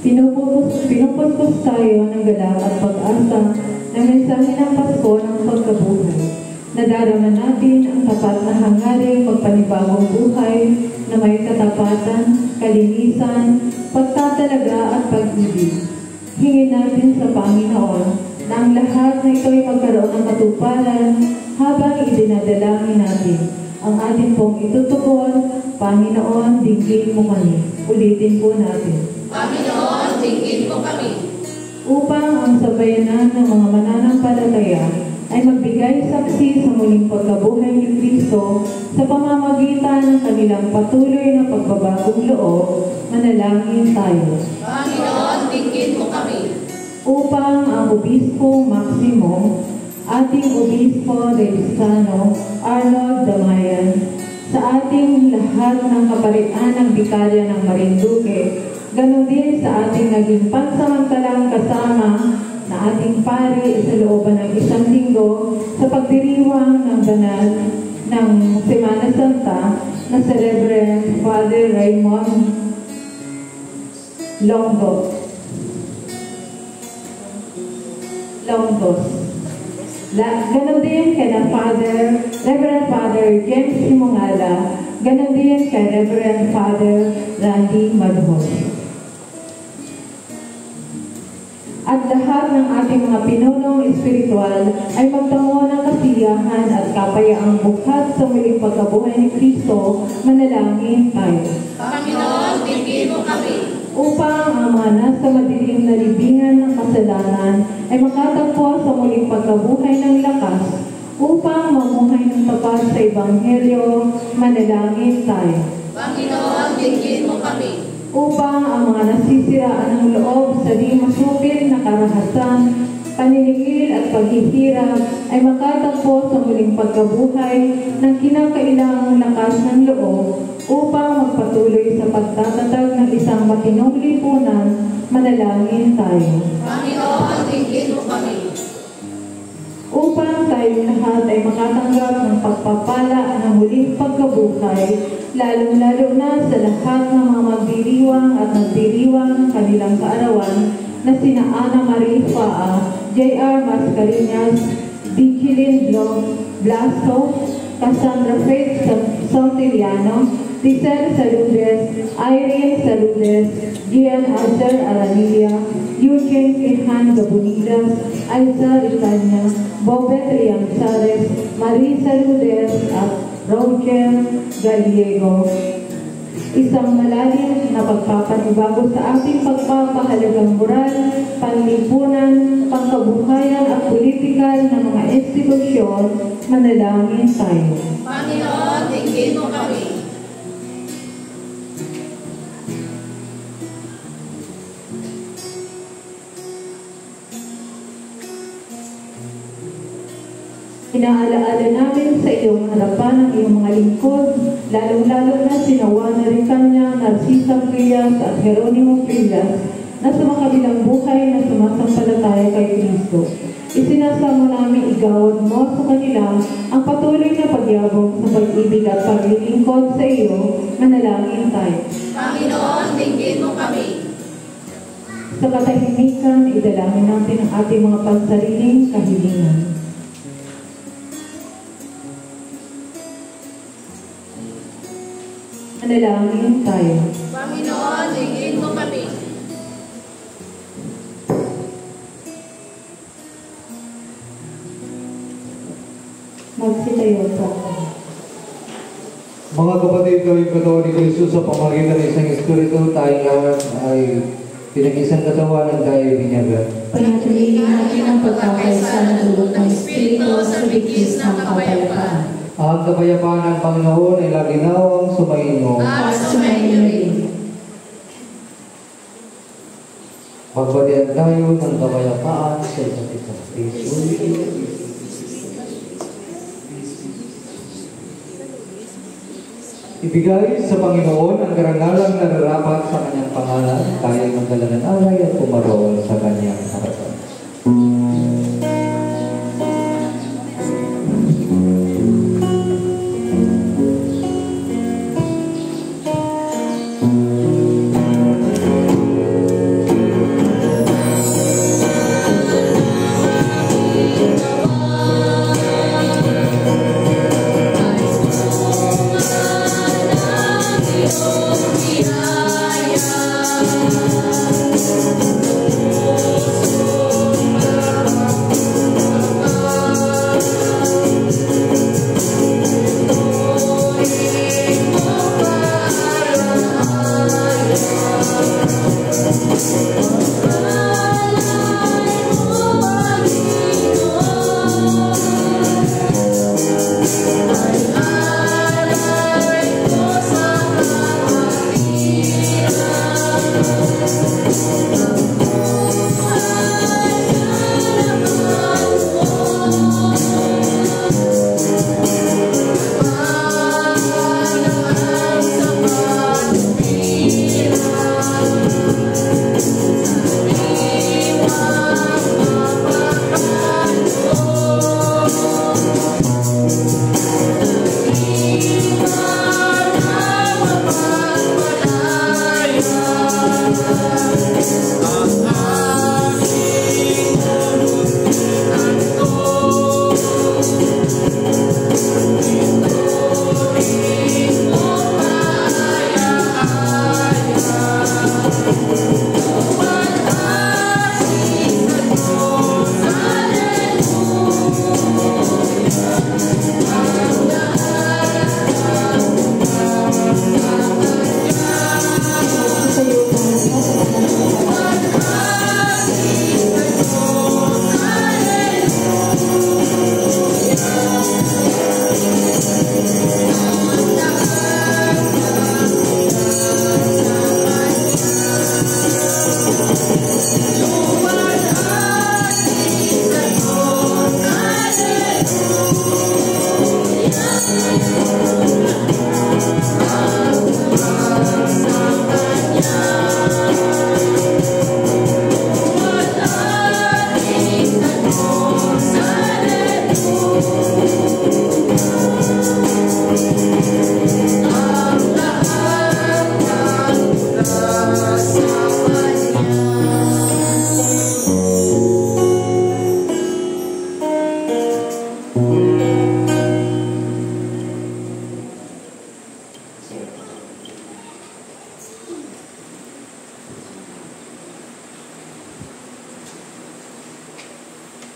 Pinupustos tayo ng galak at pag-asa ng mensahe ng Pasko ng pagkabuhay. Nadarama natin ang tapat na hangaring magpanibagong buhay na may katapatan, kalinisan, pagtatalaga at pag-ibig. Hingin natin sa Panginoon na ang lahat na ito'y magkaroon ng katuparan habang idinadalangin natin. Ang ating pong itutukol, Panginoon, dinggin mo kami. Ulitin po natin. Panginoon, dinggin mo kami. Upang ang sabayanan ng mga mananampalataya ay magbigay saksi sa muling pagkabuhay ni Kristo sa pamamagitan ng kanilang patuloy na pagbabagong loob, manalangin tayo. Panginoon, dinggin mo kami. Upang ang Obispo Maximo, ating Obispo Revisano Arnold Damayan, sa ating lahat ng kaparian ng Bikarya ng Marinduque, ganon din sa ating naging pansamantalang kasama na ating pari sa looban ng isang linggo sa pagdiriwang ng banal ng Semana Santa na si Reverend Father Raymond Longdos. Ganon din kay na Reverend Father James Simongala, ganon din kay Reverend Father Randy Madhos. At lahat ng ating mga pinunong espiritual ay magtamo ng kasiyahan at kapayaang bukat sa muling pagkabuhay ni Kristo, manalangin tayo. Panginoon, dinggin mo kami. Upang ang mga nasa madilim na libingan ng kasalanan ay makatagpo sa muling pagkabuhay ng lakas, upang mamuhay ng tapat sa Ebanghelyo, manalangin tayo. Panginoon, dinggin mo kami. Upang ang mga nasisiraan ng loob sa di masupil na karahasan, paninigil at paghihirap ay makatagpo sa muling pagkabuhay ng kinakailangang lakas ng loob upang magpatuloy sa pagtatatag ng isang matinong lipunan, manalangin tayo. Panginoon, dinggin mo kami. Upang tayong lahat ay makatanggap ng pagpapala ng muling pagkabuhay, lalong-lalo na sa lahat ng mga magdiriwang at nagdiriwang ng kanilang kaarawan na sina Ana Marie Faa, J.R. Mascareñas, Vigilin Blasto, Cassandra Faith Santillano, Rizal Saludes, Irene Saludes, Gian Archer Aranilla, Eugene Quejan Gabunidas, Aiza Ritanya, Bobet Rianzares, Marie Saludes at Roger Gallego. Isang malalim na pagpapanibago sa ating pagpapahalagang moral, panlipunan, pangkabuhayan at politikal ng mga institusyon, manalangin tayo. Panginoon, dinggin mo kami. Inaalaala namin sa iyong harapan ang iyong mga lingkod, lalong-lalo na sina Juana Ricanya, Narcisa Frias at Jeronimo Frias, na sa makabilang buhay na sumasampalataya kay Kristo. Isinasamo namin igawad mo sa kanila ang patuloy na pagyabong sa pag-ibig at paglilingkod sa iyo, manalangin tayo. Panginoon, dinggin mo kami. Sa katahimikan, idalangin natin ang ating mga pansariling kahilingan. Manalangin tayo. Panginoon, dinggin mo kami. Magsitayo po. Mga kapatid, gawing katawan ni Kristo sa pamagitan ng isang Espiritu, tayong lahat ay pinag-isang katawan ng tayo binyagan. Panatilihin natin ang pagkakaisa ng dulot ng Espiritu sa bigkis ng kapayapaan. Ang kapayapaan ng Panginoon ay lagi nawang sumainyo. At sumainyo rin. Pagbatian tayo ng kapayapaan sa isa't isa. Ibigay sa Panginoon ang karangalang nararapat sa kanyang pangalan, tayo magdala ng alay at pumarol sa kanyang harapan.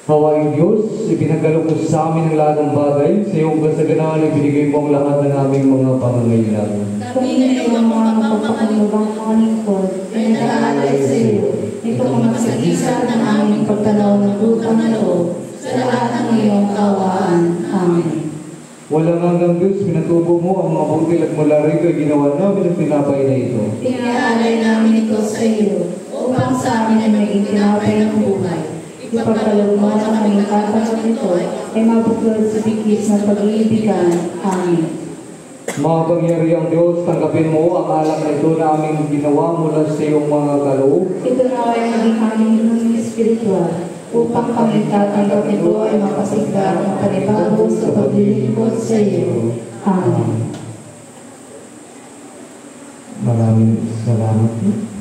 Hawaing Diyos, ipinagkaloob mo sa amin ang lahat ng bagay. Sa iyong kasaganaan, ibinigay mo ang lahat ng aming mga pangangailangan. Kami na iyong mga pagpapakalubang mga lingkod, ay nag-aalay sa iyo. Ito ang magsagisat ng aming pagtanaw ng utang na loob sa lahat ng iyong kawaan. Amen. Walang hanggang Diyos, pinatubo mo ang mga butil at mula rito ay ginawa namin ang tinapay na ito. Pinaalay namin ito sa iyo, upang sa amin ay maging tinapay ng buhay. Ipagkaloob mo na kaming katanggap nito ay mabuklod sa bigis ng pag-iibigan. Amen. Makapangyarihang Diyos, tanggapin mo ang alak na ito na aming ginawa mula sa iyong mga kaloob. Ito na ay maging aming ng espiritual, upang kami tatanggap nito ay mapasigla ng panibago sa paglilingkod sa iyo. Amen. Maraming salamat. Amen.